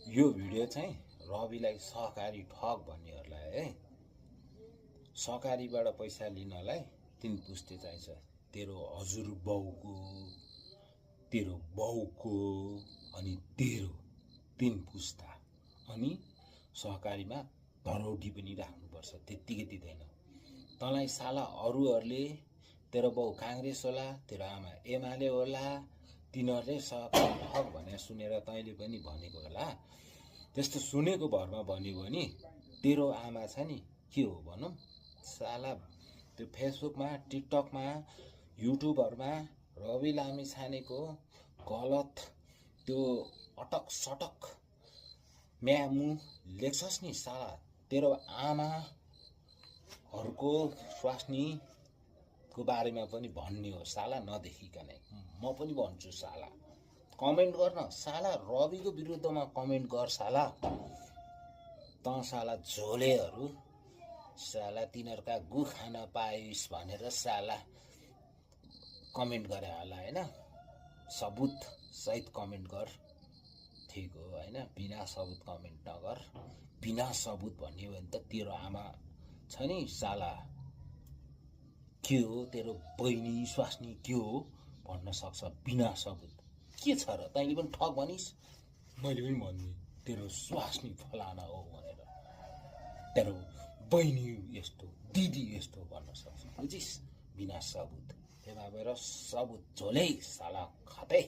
यो भिडियो चाहिँ रविलाई सहकारी ठग भन्नेहरूलाई है, सहकारीबाट पैसा लिनलाई 3 पुस्ते चाहिन्छ। तेरो हजुरबाउको, तेरो बाउको अनि तेरो 3 पुस्ता, अनि सहकारीमा धरौटी पनि राख्नुपर्छ। त्यतिकै दिँदैन तँलाई साला। अरूहरूले तेरो बाउ काङ्ग्रेस होला, तेरो आमा एमाले होला, तिनीहरूले सहकारी ठग भने सुनेर तैँले पनि भनेको होला। त्यस्तो सुनेको भरमा भन्यो भने तेरो आमा छ नि के हो भनौँ साला। त्यो फेसबुकमा, टिकटकमा, युट्युबहरूमा रवि लामिछानेको गलत त्यो अटक सटक म्यामु लेख्छस् नि साला। तेरो आमाहरूको स्वास्नीको बारेमा पनि भन्ने हो साला, नदेखिकनै। म पनि भन्छु साला, कमेन्ट गर्न साला। रविको विरुद्धमा कमेन्ट गर साला। त साला झोलेहरू साला, तिनीहरूका गु खान पाइस् भनेर साला कमेन्ट गरे होला होइन। सबुत सहित कमेन्ट गर, ठिक हो होइन। बिना सबुत कमेन्ट नगर। बिना सबुत भन्यो भने त तेरो आमा छ नि साला के हो, तेरो बहिनी स्वास्नी के हो भन्न सक्छ बिना सबुत। के छ र तैँले पनि ठग भनिस्, मैले पनि भन्ने तेरो स्वास्नी फलाना हो भनेर, तेरो बहिनी यस्तो, दिदी यस्तो भन्न सक्छ, बुझिस्। बिना सबुत त्यही भएर सबुत झोले साला खते।